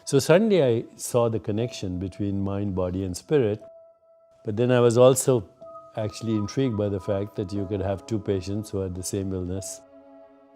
So suddenly I saw the connection between mind, body and spirit. But then I was also actually intrigued by the fact that you could have two patients who had the same illness,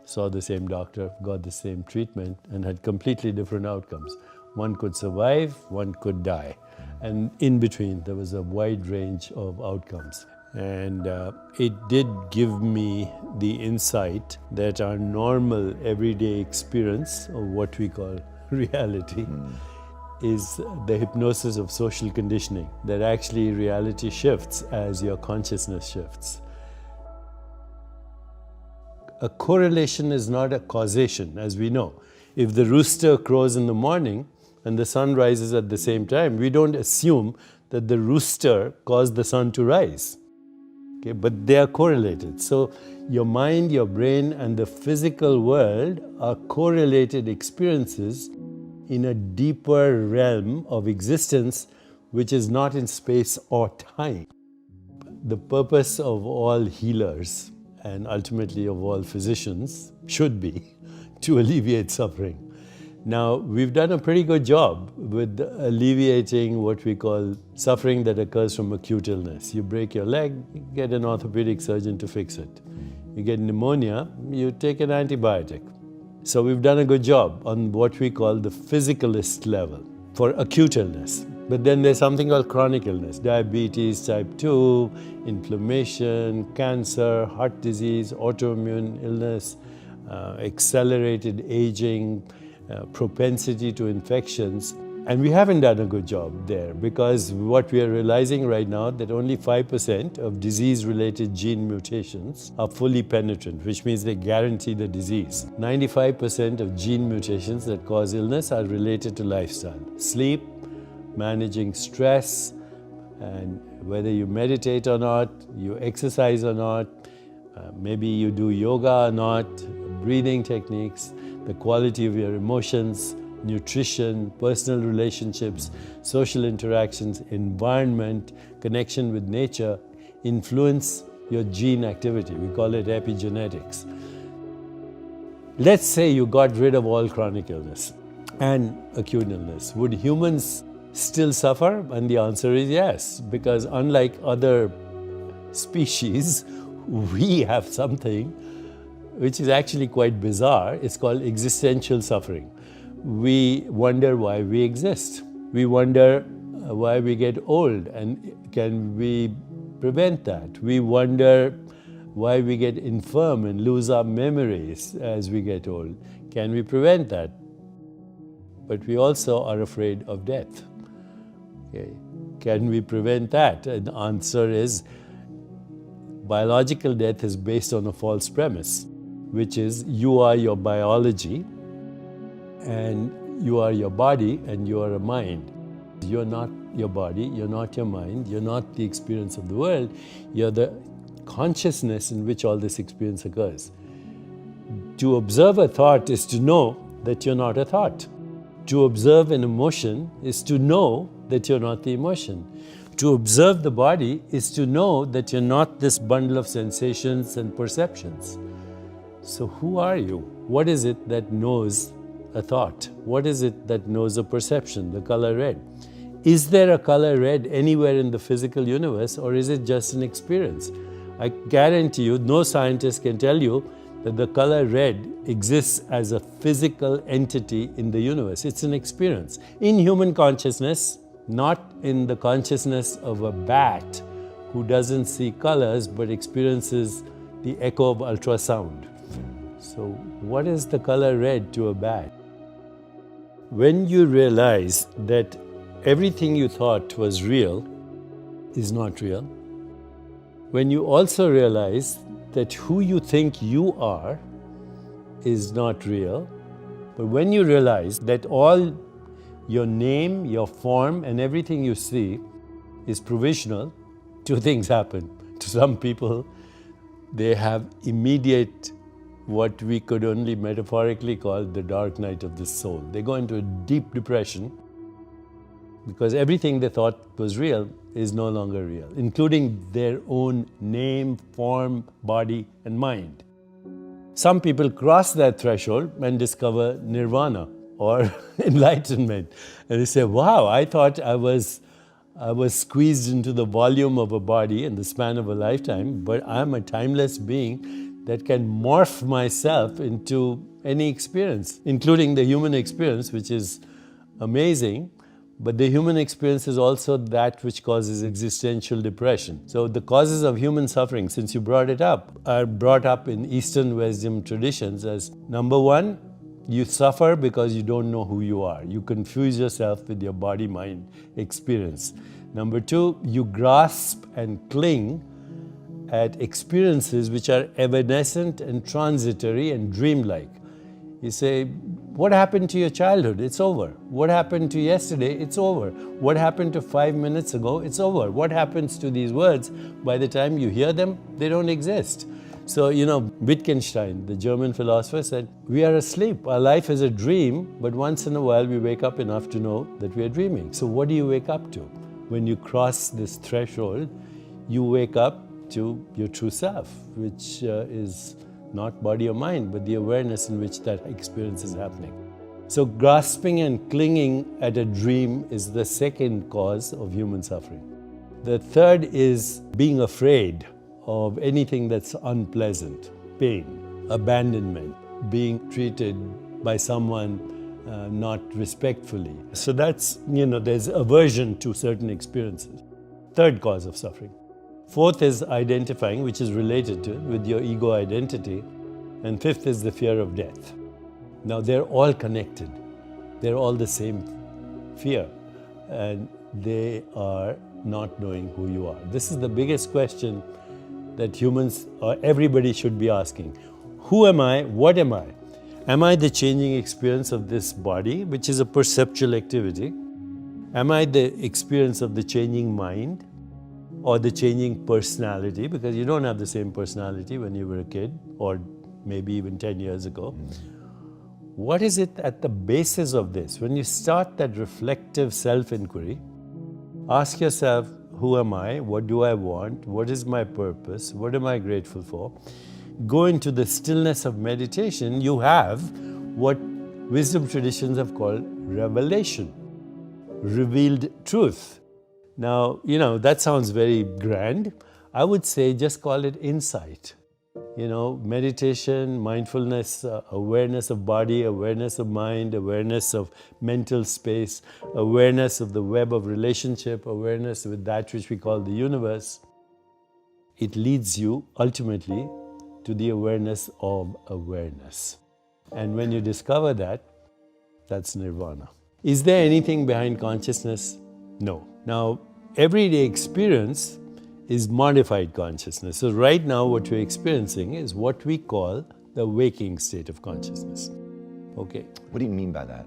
saw the same doctor, got the same treatment, and had completely different outcomes. One could survive, one could die. And in between, there was a wide range of outcomes. And it did give me the insight that our normal everyday experience of what we call reality is the hypnosis of social conditioning, that actually reality shifts as your consciousness shifts. A correlation is not a causation, as we know. If the rooster crows in the morning and the sun rises at the same time, we don't assume that the rooster caused the sun to rise. Okay, but they are correlated. So your mind, your brain, and the physical world are correlated experiences in a deeper realm of existence, which is not in space or time. The purpose of all healers and ultimately of all physicians should be to alleviate suffering. Now, we've done a pretty good job with alleviating what we call suffering that occurs from acute illness. You break your leg, you get an orthopedic surgeon to fix it. You get pneumonia, you take an antibiotic. So we've done a good job on what we call the physicalist level for acute illness. But then there's something called chronic illness, diabetes type 2, inflammation, cancer, heart disease, autoimmune illness, accelerated aging, propensity to infections. And we haven't done a good job there because what we are realizing right now that only 5% of disease-related gene mutations are fully penetrant, which means they guarantee the disease. 95% of gene mutations that cause illness are related to lifestyle. Sleep, managing stress, and whether you meditate or not, you exercise or not, maybe you do yoga or not, breathing techniques, the quality of your emotions, nutrition, personal relationships, social interactions, environment, connection with nature influence your gene activity. We call it epigenetics. Let's say you got rid of all chronic illness and acute illness. Would humans still suffer? And the answer is yes, because unlike other species, we have something which is actually quite bizarre. It's called existential suffering. We wonder why we exist. We wonder why we get old and can we prevent that? We wonder why we get infirm and lose our memories as we get old. Can we prevent that? But we also are afraid of death. Okay. Can we prevent that? And the answer is biological death is based on a false premise, which is you are your biology and you are your body and you are a mind. You're not your body, you're not your mind, you're not the experience of the world, you're the consciousness in which all this experience occurs. To observe a thought is to know that you're not a thought. To observe an emotion is to know that you're not the emotion. To observe the body is to know that you're not this bundle of sensations and perceptions. So who are you? What is it that knows a thought? What is it that knows a perception, the color red? Is there a color red anywhere in the physical universe, or is it just an experience? I guarantee you, no scientist can tell you that the color red exists as a physical entity in the universe. It's an experience. In human consciousness, not in the consciousness of a bat who doesn't see colors but experiences the echo of ultrasound. So what is the color red to a bat? When you realize that everything you thought was real is not real, when you also realize that who you think you are is not real, but when you realize that all your name, your form, and everything you see is provisional, two things happen. To some people, they have immediate, what we could only metaphorically call the dark night of the soul. They go into a deep depression because everything they thought was real is no longer real, including their own name, form, body, and mind. Some people cross that threshold and discover nirvana, or enlightenment. And you say, wow, I thought I was squeezed into the volume of a body in the span of a lifetime, but I'm a timeless being that can morph myself into any experience, including the human experience, which is amazing. But the human experience is also that which causes existential depression. So the causes of human suffering, since you brought it up, are brought up in Eastern wisdom traditions as number one, you suffer because you don't know who you are. You confuse yourself with your body-mind experience. Number two, you grasp and cling at experiences which are evanescent and transitory and dreamlike. You say, what happened to your childhood? It's over. What happened to yesterday? It's over. What happened to 5 minutes ago? It's over. What happens to these words? By the time you hear them, they don't exist. So, Wittgenstein, the German philosopher, said, we are asleep. Our life is a dream, but once in a while we wake up enough to know that we are dreaming. So what do you wake up to? When you cross this threshold, you wake up to your true self, which is not body or mind, but the awareness in which that experience is happening. So grasping and clinging at a dream is the second cause of human suffering. The third is being afraid of anything that's unpleasant, pain, abandonment, being treated by someone not respectfully. So that's, there's aversion to certain experiences. Third cause of suffering. Fourth is identifying, which is related to with your ego identity. And fifth is the fear of death. Now they're all connected. They're all the same fear. And they are not knowing who you are. This is the biggest question that humans or everybody should be asking. Who am I? What am I? Am I the changing experience of this body, which is a perceptual activity? Am I the experience of the changing mind? Or the changing personality, because you don't have the same personality when you were a kid, or maybe even 10 years ago. What is it at the basis of this? When you start that reflective self-inquiry, ask yourself, who am I? What do I want? What is my purpose? What am I grateful for? Go into the stillness of meditation, you have what wisdom traditions have called revelation, revealed truth. Now, that sounds very grand. I would say just call it insight. Meditation, mindfulness, awareness of body, awareness of mind, awareness of mental space, awareness of the web of relationship, awareness with that which we call the universe. It leads you ultimately to the awareness of awareness. And when you discover that, that's nirvana. Is there anything behind consciousness? No. Now, everyday experience is modified consciousness. So right now what we're experiencing is what we call the waking state of consciousness. Okay. What do you mean by that?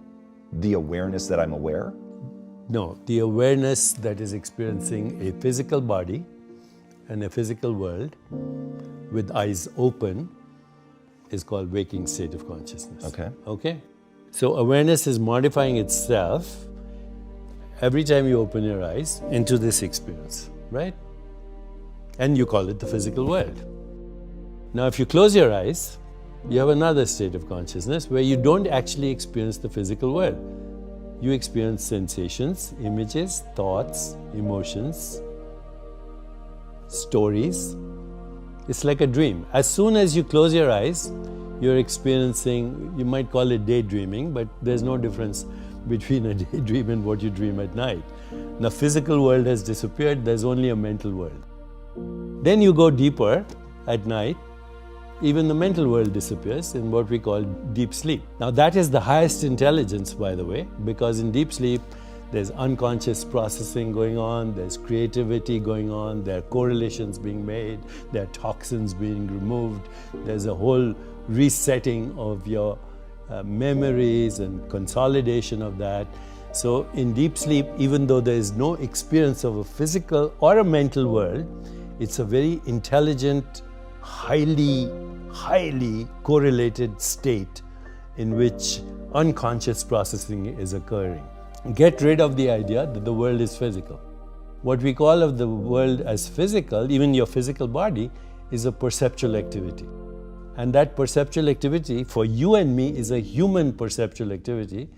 The awareness that I'm aware? No, the awareness that is experiencing a physical body and a physical world with eyes open is called waking state of consciousness. Okay. So awareness is modifying itself every time you open your eyes into this experience, right? And you call it the physical world. Now, if you close your eyes, you have another state of consciousness where you don't actually experience the physical world. You experience sensations, images, thoughts, emotions, stories. It's like a dream. As soon as you close your eyes, you're experiencing, you might call it daydreaming, but there's no difference between a daydream and what you dream at night. The physical world has disappeared, there's only a mental world. Then you go deeper at night, even the mental world disappears in what we call deep sleep. Now that is the highest intelligence, by the way, because in deep sleep, there's unconscious processing going on, there's creativity going on, there are correlations being made, there are toxins being removed, there's a whole resetting of your memories and consolidation of that. So in deep sleep, even though there is no experience of a physical or a mental world, it's a very intelligent, highly correlated state in which unconscious processing is occurring. Get rid of the idea that the world is physical. What we call of the world as physical, even your physical body, is a perceptual activity. And that perceptual activity for you and me is a human perceptual activity.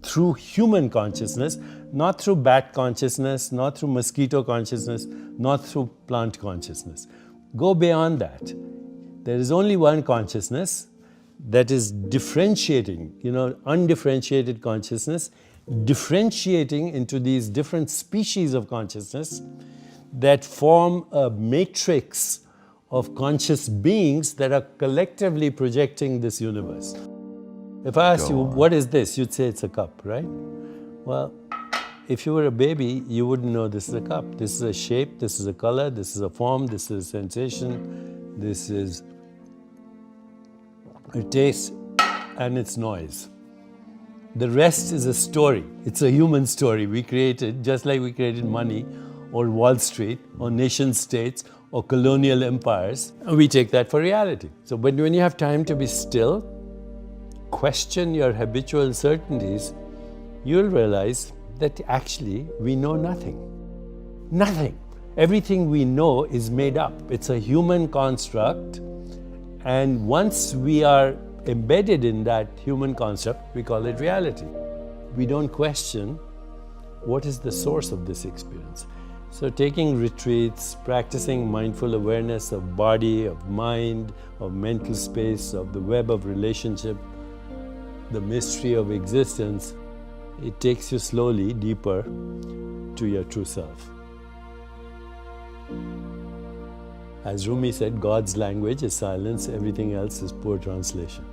through human consciousness, not through bat consciousness, not through mosquito consciousness, not through plant consciousness. Go beyond that. There is only one consciousness that is differentiating, undifferentiated consciousness, differentiating into these different species of consciousness that form a matrix of conscious beings that are collectively projecting this universe. If I asked you, what is this? You'd say it's a cup, right? Well, if you were a baby, you wouldn't know this is a cup. This is a shape, this is a color, this is a form, this is a sensation, this is a taste, and it's noise. The rest is a story. It's a human story we created, just like we created money or Wall Street or nation states or colonial empires, and we take that for reality. So when you have time to be still, question your habitual certainties, you'll realize that actually we know nothing. Nothing. Everything we know is made up. It's a human construct, and once we are embedded in that human construct, we call it reality. We don't question what is the source of this experience. So taking retreats, practicing mindful awareness of body, of mind, of mental space, of the web of relationship, the mystery of existence, it takes you slowly deeper to your true self. As Rumi said, God's language is silence, everything else is poor translation.